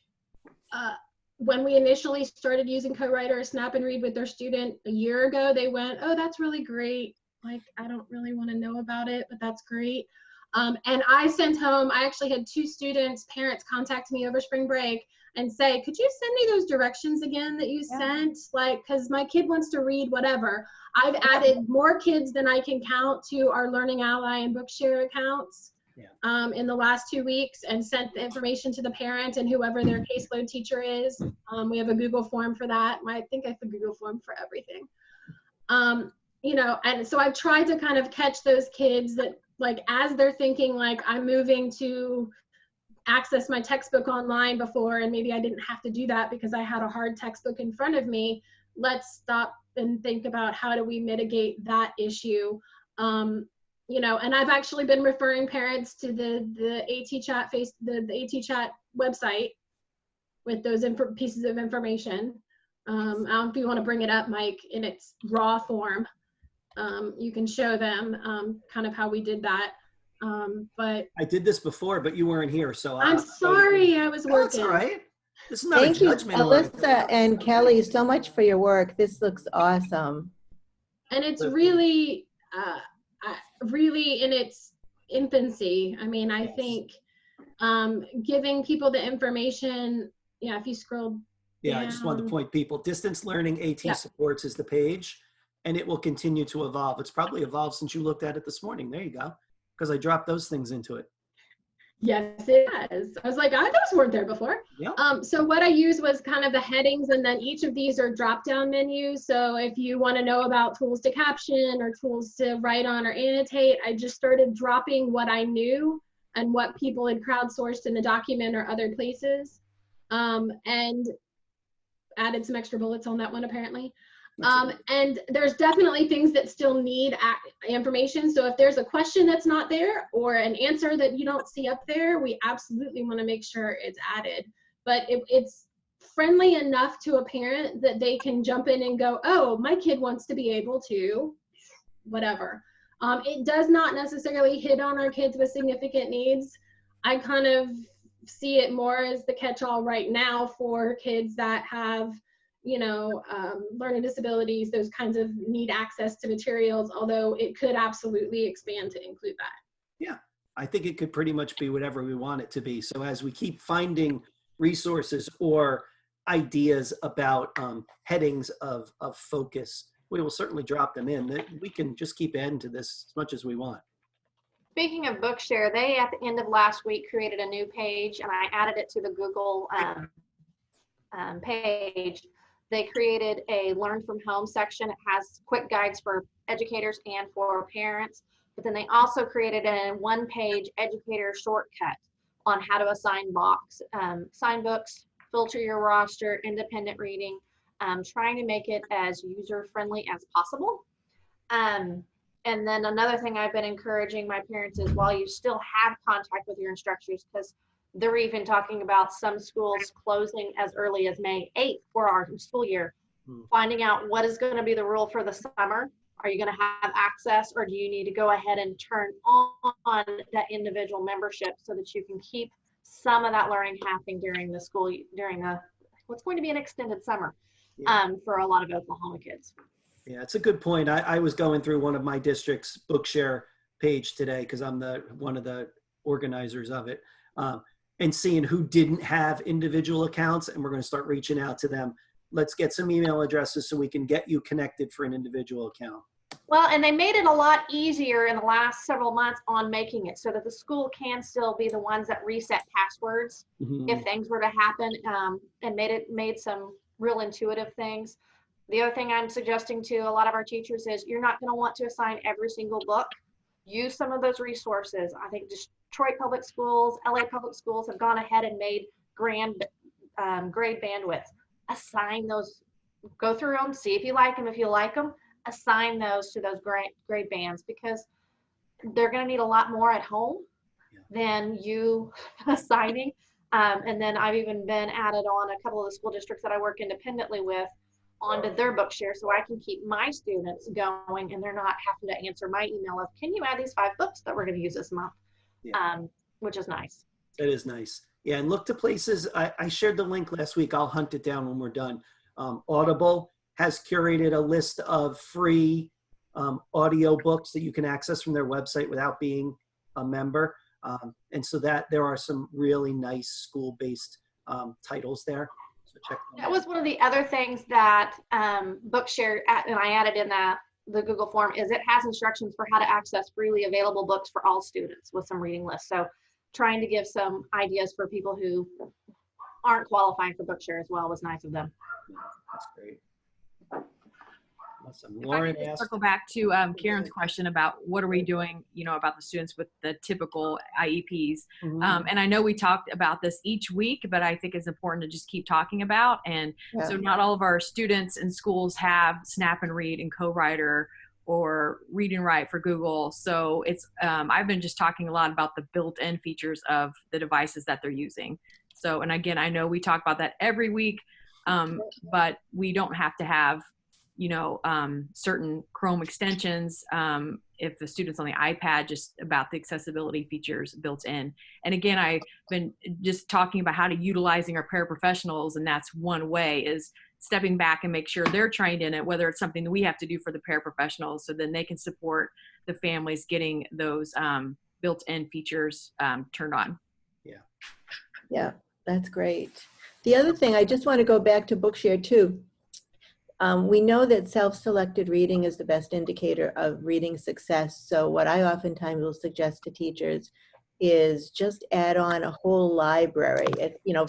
when we initially started using Co-Writer or Snap and Read with their student a year ago, they went, oh, that's really great. Like, I don't really want to know about it, but that's great. And I sent home, I actually had 2 students, parents contact me over spring break and say, could you send me those directions again that you sent? Like, because my kid wants to read whatever. I've added more kids than I can count to our Learning Ally and Bookshare accounts in the last 2 weeks, and sent the information to the parent and whoever their caseload teacher is. We have a Google form for that. I think I have a Google form for everything. You know, and so I've tried to kind of catch those kids that, like, as they're thinking, like, I'm moving to access my textbook online before, and maybe I didn't have to do that because I had a hard textbook in front of me. Let's stop and think about how do we mitigate that issue. You know, and I've actually been referring parents to the AT Chat the AT Chat website with those pieces of information. I don't know if you want to bring it up, Mike, in its raw form. You can show them kind of how we did that. But I did this before, but you weren't here, so I'm sorry, I was working. That's all right. This is not Thank a judgment. you, Elisa and Kelly, so much for your work. This looks awesome. And it's really, really in its infancy. I mean, I think giving people the information, if you scroll Yeah, down. I just wanted to point people, Distance Learning AT Supports is the page, and it will continue to evolve. It's probably evolved since you looked at it this morning. There you go. Because I dropped those things into it. Yes, it has. I was like, those weren't there before. Yep. So what I used was kind of the headings, and then each of these are drop-down menus. So if you want to know about tools to caption or tools to write on or annotate, I just started dropping what I knew and what people had crowdsourced in the document or other places, and added some extra bullets on that one apparently. And there's definitely things that still need information. So if there's a question that's not there or an answer that you don't see up there, we absolutely want to make sure it's added. But it's friendly enough to a parent that they can jump in and go, oh, my kid wants to be able to whatever. It does not necessarily hit on our kids with significant needs. I kind of see it more as the catch-all right now for kids that have learning disabilities, those kinds of need access to materials, although it could absolutely expand to include that. Yeah, I think it could pretty much be whatever we want it to be. So as we keep finding resources or ideas about headings of focus, we will certainly drop them in. We can just keep adding to this as much as we want. Speaking of Bookshare, they at the end of last week created a new page, and I added it to the Google page. They created a Learn from Home section. It has quick guides for educators and for parents. But then they also created a one-page educator shortcut on how to assign sign books, filter your roster, independent reading, trying to make it as user-friendly as possible. And then another thing I've been encouraging my parents is, while you still have contact with your instructors, because they're even talking about some schools closing as early as May 8th for our school year, finding out what is going to be the rule for the summer. Are you going to have access, or do you need to go ahead and turn on that individual membership so that you can keep some of that learning happening during the school, during what's going to be an extended summer for a lot of Oklahoma kids? Yeah, it's a good point. I was going through one of my district's Bookshare page today because I'm one of the organizers of it. And seeing who didn't have individual accounts, and we're going to start reaching out to them. Let's get some email addresses so we can get you connected for an individual account. Well, and they made it a lot easier in the last several months on making it so that the school can still be the ones that reset passwords if things were to happen, and made some real intuitive things. The other thing I'm suggesting to a lot of our teachers is you're not going to want to assign every single book. Use some of those resources. I think Detroit Public Schools, LA Public Schools have gone ahead and made grade bandwidth. Assign those, go through them, see if you like them. If you like them, assign those to those grade bands, because they're going to need a lot more at home than you assigning. And then I've even been added on a couple of the school districts that I work independently with onto their Bookshare, so I can keep my students going and they're not having to answer my email of, can you add these 5 books that we're going to use this month? Which is nice. That is nice. Yeah, and look to places. I shared the link last week. I'll hunt it down when we're done. Audible has curated a list of free audio books that you can access from their website without being a member. And so that there are some really nice school-based titles there. So check them out. That was one of the other things that Bookshare, and I added in the Google form, is it has instructions for how to access freely available books for all students with some reading lists. So trying to give some ideas for people who aren't qualifying for Bookshare as well was nice of them. That's great. Awesome. If Lauren I could just asked, circle back to Karen's question about what are we doing, about the students with the typical IEPs. And I know we talked about this each week, but I think it's important to just keep talking about. And so not all of our students in schools have Snap and Read and Co-Writer or Read and Write for Google. So it's I've been just talking a lot about the built-in features of the devices that they're using. So, and again, I know we talk about that every week, but we don't have to have certain Chrome extensions if the student's on the iPad, just about the accessibility features built in. And again, I've been just talking about how to utilizing our paraprofessionals, and that's one way, is stepping back and make sure they're trained in it, whether it's something that we have to do for the paraprofessionals, so then they can support the families getting those built-in features turned on. Yeah, that's great. The other thing, I just want to go back to Bookshare too. We know that self-selected reading is the best indicator of reading success. So what I oftentimes will suggest to teachers is just add on a whole library.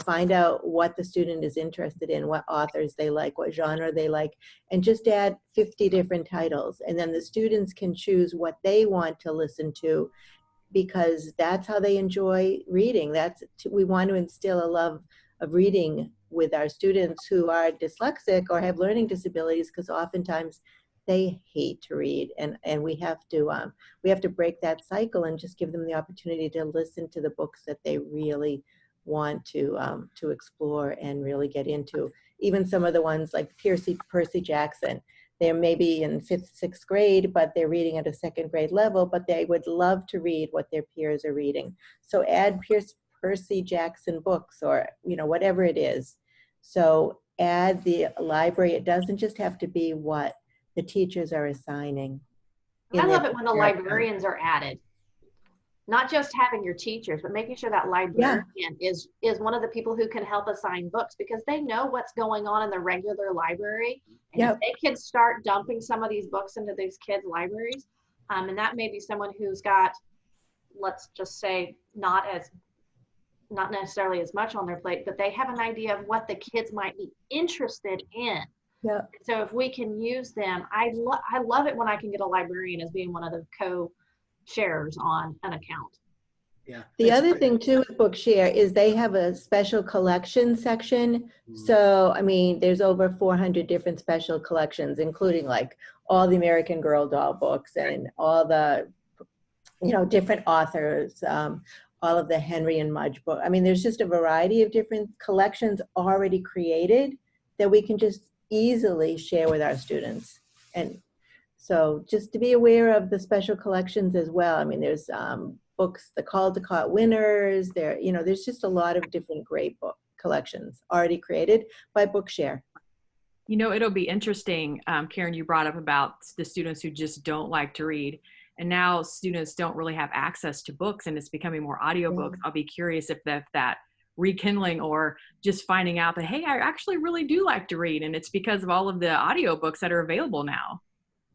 Find out what the student is interested in, what authors they like, what genre they like, and just add 50 different titles. And then the students can choose what they want to listen to, because that's how they enjoy reading. We want to instill a love of reading with our students who are dyslexic or have learning disabilities, because oftentimes they hate to read, and we have to break that cycle and just give them the opportunity to listen to the books that they really want to explore and really get into. Even some of the ones like Percy Jackson, they're maybe in 5th, 6th grade, but they're reading at a 2nd grade level, but they would love to read what their peers are reading. So add Percy Jackson books, or whatever it is. So add the library. It doesn't just have to be what the teachers are assigning. I love it when the librarians are added. Not just having your teachers, but making sure that librarian is one of the people who can help assign books, because they know what's going on in the regular library. And if they can start dumping some of these books into these kids' libraries, and that may be someone who's got, let's just say, not necessarily as much on their plate, but they have an idea of what the kids might be interested in. Yeah. So if we can use them, I love it when I can get a librarian as being one of the co-sharers on an account. Yeah. The other thing too with Bookshare is they have a special collection section. So, I mean, there's over 400 different special collections, including like all the American Girl doll books and all the, different authors, all of the Henry and Mudge book. I mean, there's just a variety of different collections already created that we can just easily share with our students. And so just to be aware of the special collections as well. I mean, there's books, the Caldecott winners, there's just a lot of different great book collections already created by Bookshare. It'll be interesting, Karen, you brought up about the students who just don't like to read. And now students don't really have access to books, and it's becoming more audiobooks. I'll be curious if that rekindling, or just finding out that, hey, I actually really do like to read, and it's because of all of the audiobooks that are available now.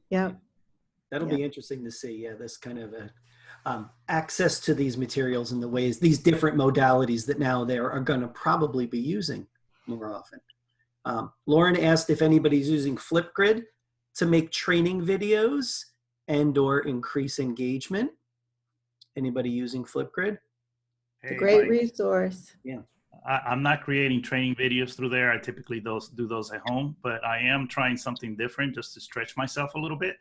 Yeah. That'll be interesting to see. Yeah, this kind of access to these materials and the ways, these different modalities that now they are going to probably be using more often. Lauren asked if anybody's using Flipgrid to make training videos and or increase engagement. Anybody using Flipgrid? It's a great resource. Yeah. I'm not creating training videos through there. I typically do those at home, but I am trying something different just to stretch myself a little bit.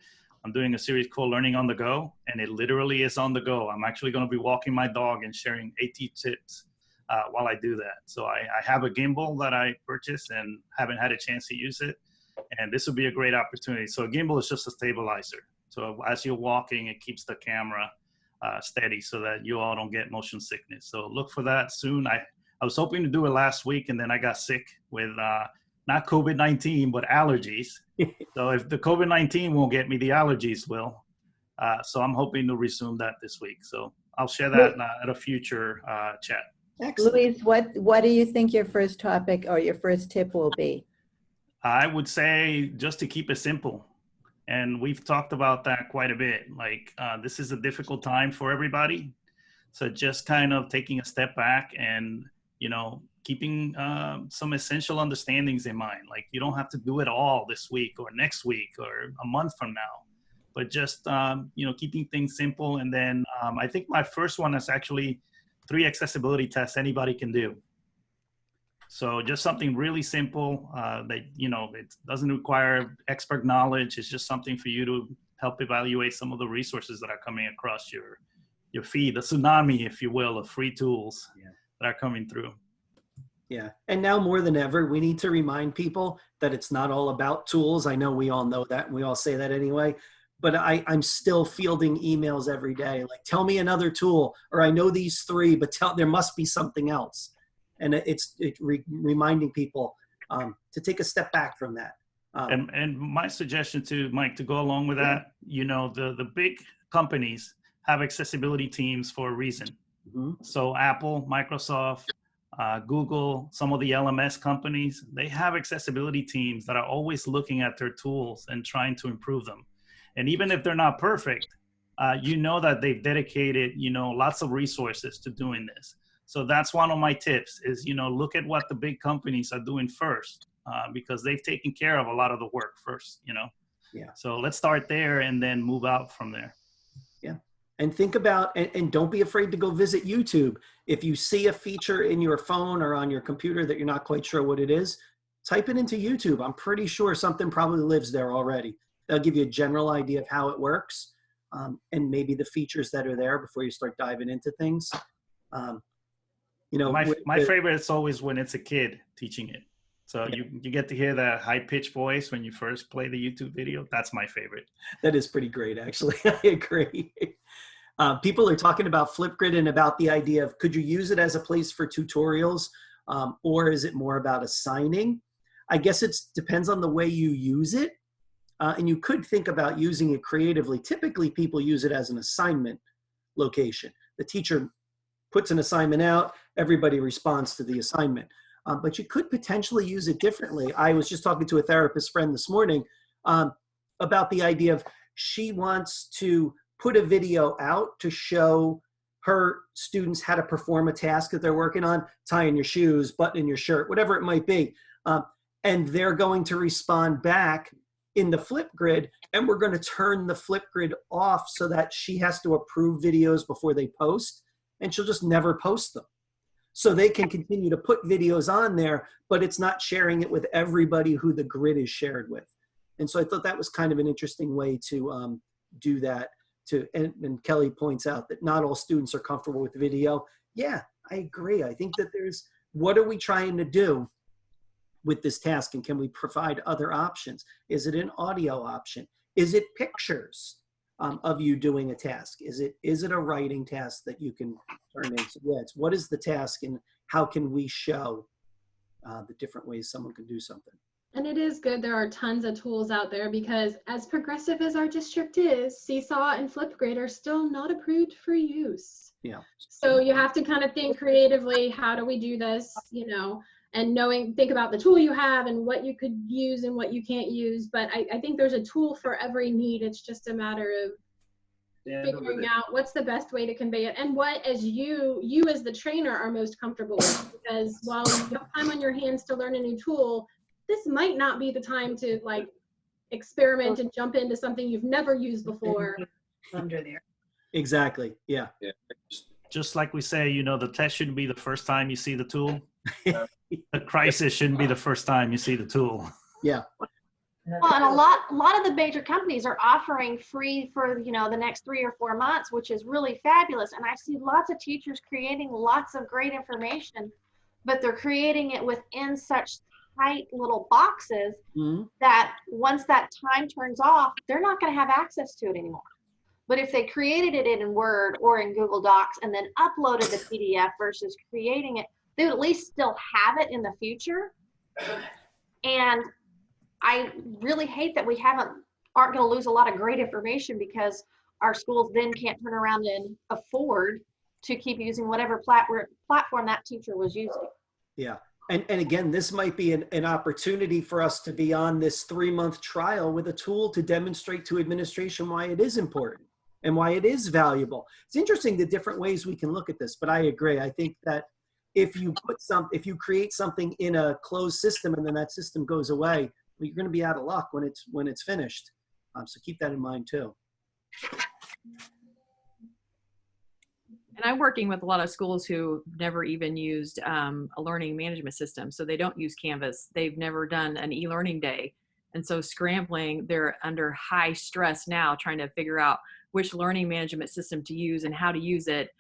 I'm doing a series called Learning on the Go, and it literally is on the go. I'm actually going to be walking my dog and sharing AT tips while I do that. So I have a gimbal that I purchased and haven't had a chance to use it, and this would be a great opportunity. So a gimbal is just a stabilizer. So as you're walking, it keeps the camera steady so that you all don't get motion sickness. So look for that soon. I was hoping to do it last week, and then I got sick with not COVID-19, but allergies. So if the COVID-19 won't get me, the allergies will. So I'm hoping to resume that this week. So I'll share that at a future chat. Excellent. Louise, what do you think your first topic or your first tip will be? I would say just to keep it simple. And we've talked about that quite a bit. Like this is a difficult time for everybody. So just kind of taking a step back and, you know, keeping some essential understandings in mind. Like you don't have to do it all this week or next week or a month from now, but just, you know, keeping things simple. And then I think my first one is actually 3 accessibility tests anybody can do. So just something really simple that, you know, it doesn't require expert knowledge. It's just something for you to help evaluate some of the resources that are coming across your feed, the tsunami, if you will, of free tools that are coming through. Yeah, and now more than ever, we need to remind people that it's not all about tools. I know we all know that, and we all say that anyway, but I'm still fielding emails every day, like, tell me another tool, or I know these 3, but there must be something else. And it's reminding people to take a step back from that. And my suggestion to Mike, to go along with that, you know, the big companies have accessibility teams for a reason. Mm-hmm. So Apple, Microsoft, Google, some of the LMS companies, they have accessibility teams that are always looking at their tools and trying to improve them. And even if they're not perfect, you know that they've dedicated, you know, lots of resources to doing this. So that's one of my tips is, you know, look at what the big companies are doing first because they've taken care of a lot of the work first, you know. Yeah. So let's start there and then move out from there. Yeah. And think about, and don't be afraid to go visit YouTube. If you see a feature in your phone or on your computer that you're not quite sure what it is, type it into YouTube. I'm pretty sure something probably lives there already. They'll give you a general idea of how it works and maybe the features that are there before you start diving into things. You know, my favorite is always when it's a kid teaching it. So you get to hear that high-pitched voice when you first play the YouTube video. That's my favorite. That is pretty great, actually. I agree. People are talking about Flipgrid and about the idea of could you use it as a place for tutorials or is it more about assigning? I guess it depends on the way you use it. And you could think about using it creatively. Typically, people use it as an assignment location. The teacher puts an assignment out, everybody responds to the assignment. But you could potentially use it differently. I was just talking to a therapist friend this morning about the idea of she wants to put a video out to show her students how to perform a task that they're working on, tying your shoes, buttoning your shirt, whatever it might be. And they're going to respond back in the Flipgrid, and we're going to turn the Flipgrid off so that she has to approve videos before they post, and she'll just never post them. So they can continue to put videos on there, but it's not sharing it with everybody who the grid is shared with. And so I thought that was kind of an interesting way to do that. And Kelly points out that not all students are comfortable with video. Yeah, I agree. I think that what are we trying to do with this task, and can we provide other options? Is it an audio option? Is it pictures of you doing a task? Is it a writing task that you can turn into? Yeah, it's what is the task and how can we show the different ways someone can do something? And it is good there are tons of tools out there because as progressive as our district is, Seesaw and Flipgrid are still not approved for use. Yeah. So you have to kind of think creatively, how do we do this, you know, and think about the tool you have and what you could use and what you can't use. But I think there's a tool for every need. It's just a matter of figuring out what's the best way to convey it and what as you as the trainer are most comfortable with. Because while you have time on your hands to learn a new tool, this might not be the time to like experiment and jump into something you've never used before. Under there. Exactly. Yeah. Just like we say, you know, the test shouldn't be the first time you see the tool. The crisis shouldn't be the first time you see the tool. Yeah. Well, and a lot of the major companies are offering free for, you know, the next 3 or 4 months, which is really fabulous. And I see lots of teachers creating lots of great information, but they're creating it within such tight little boxes that once that time turns off, they're not going to have access to it anymore. But if they created it in Word or in Google Docs and then uploaded the PDF versus creating it, they would at least still have it in the future. And I really hate that we aren't going to lose a lot of great information because our schools then can't turn around and afford to keep using whatever platform that teacher was using. Yeah. And again, this might be an opportunity for us to be on this 3-month trial with a tool to demonstrate to administration why it is important and why it is valuable. It's interesting the different ways we can look at this, but I agree. I think that if you create something in a closed system and then that system goes away, you're going to be out of luck when it's finished. So keep that in mind too. And I'm working with a lot of schools who never even used a learning management system. So they don't use Canvas. They've never done an e-learning day. And so scrambling, they're under high stress now trying to figure out which learning management system to use and how to use it.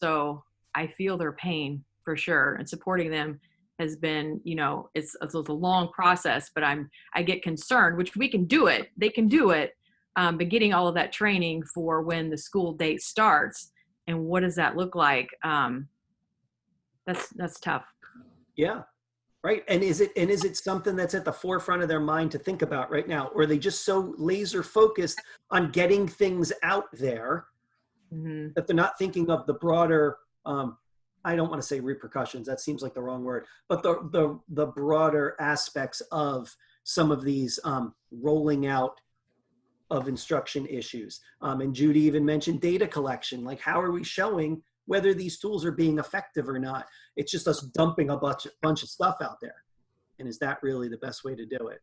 So I feel their pain for sure. And supporting them has been, you know, it's a long process, but I get concerned, which we can do it. They can do it. But getting all of that training for when the school date starts, and what does that look like? That's tough. Yeah, right. And is it something that's at the forefront of their mind to think about right now? Or are they just so laser focused on getting things out there that they're not thinking of the broader, I don't want to say repercussions, that seems like the wrong word, but the broader aspects of some of these rolling out of instruction issues. And Judy even mentioned data collection. Like, how are we showing whether these tools are being effective or not? It's just us dumping a bunch of stuff out there. And is that really the best way to do it?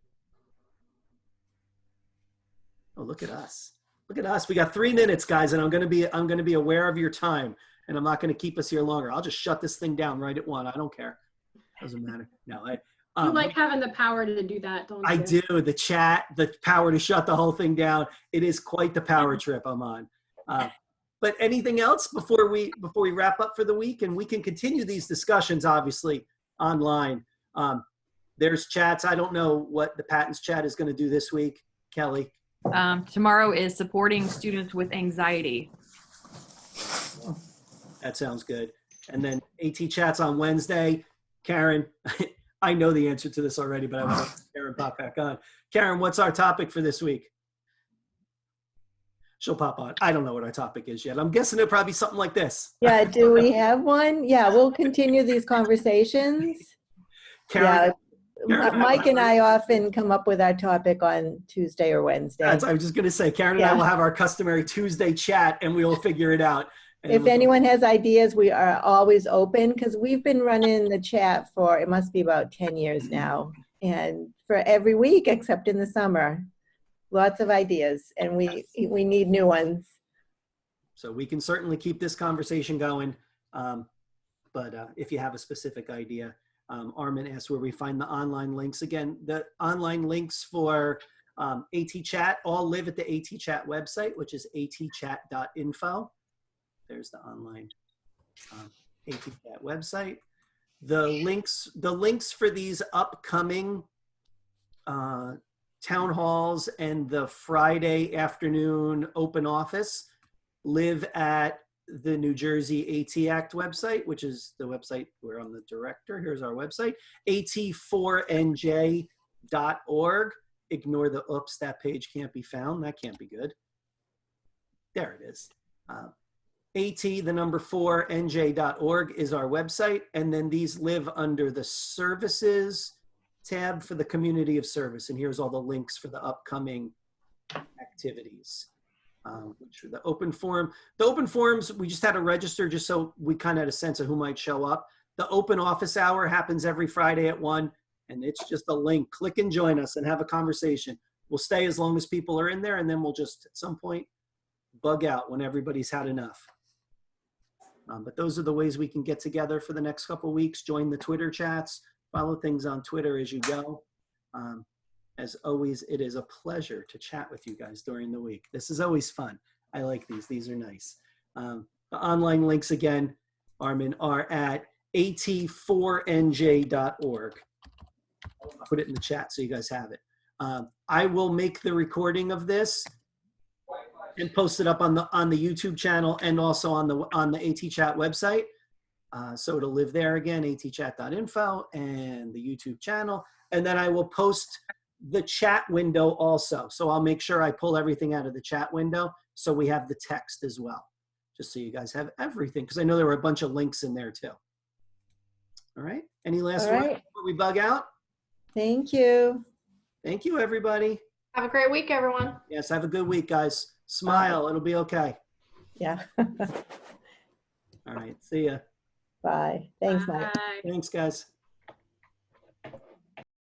Oh, look at us. Look at us. We got 3 minutes, guys, and I'm going to be aware of your time, and I'm not going to keep us here longer. I'll just shut this thing down right at 1. I don't care. Doesn't matter. No, You like having the power to do that, don't you? I do. The chat, the power to shut the whole thing down. It is quite the power trip I'm on. But anything else before we wrap up for the week? And we can continue these discussions, obviously, online. There's chats. I don't know what the PATINS chat is going to do this week. Kelly? Tomorrow is supporting students with anxiety. That sounds good. And then AT chats on Wednesday. Karen, I know the answer to this already, but I want to Karen pop back on. Karen, what's our topic for this week? She'll pop on. I don't know what our topic is yet. I'm guessing it'll probably be something like this. Yeah, do we have one? Yeah, we'll continue these conversations. Karen, yeah, Mike and I often come up with our topic on Tuesday or Wednesday. I was just going to say, Karen and I will have our customary Tuesday chat and we will figure it out. If anyone has ideas, we are always open because we've been running the chat for, it must be about 10 years now. And for every week, except in the summer, lots of ideas, and we need new ones. So we can certainly keep this conversation going. But if you have a specific idea, Armin asked where we find the online links. Again, the online links for AT Chat all live at the AT Chat website, which is atchat.info. There's the online AT Chat website. The links for these upcoming town halls and the Friday afternoon open office live at the New Jersey AT Act website, which is the website where I'm the director. Here's our website, at4nj.org. Ignore the oops, that page can't be found. That can't be good. There it is. at4nj.org is our website. And then these live under the services tab for the community of service. And here's all the links for the upcoming activities. Which are the open forum. The open forums, we just had to register just so we kind of had a sense of who might show up. The open office hour happens every Friday at 1, And it's just a link. Click and join us and have a conversation. We'll stay as long as people are in there, and then we'll just at some point bug out when everybody's had enough. But those are the ways we can get together for the next couple of weeks. Join the Twitter chats, follow things on Twitter as you go. As always, it is a pleasure to chat with you guys during the week. This is always fun. I like these. These are nice. The online links again, Armin, are at at4nj.org. I'll put it in the chat so you guys have it. I will make the recording of this and post it up on the YouTube channel and also on the ATChat website. So it'll live there again, atchat.info and the YouTube channel. And then I will post the chat window also. So I'll make sure I pull everything out of the chat window so we have the text as well, just so you guys have everything, because I know there were a bunch of links in there too. All right. Any last words before we bug out? Thank you. Thank you, everybody. Have a great week, everyone. Yes, have a good week, guys. Smile. It'll be okay. Yeah. All right. See ya. Bye. Thanks, Mike. Bye. Thanks, guys.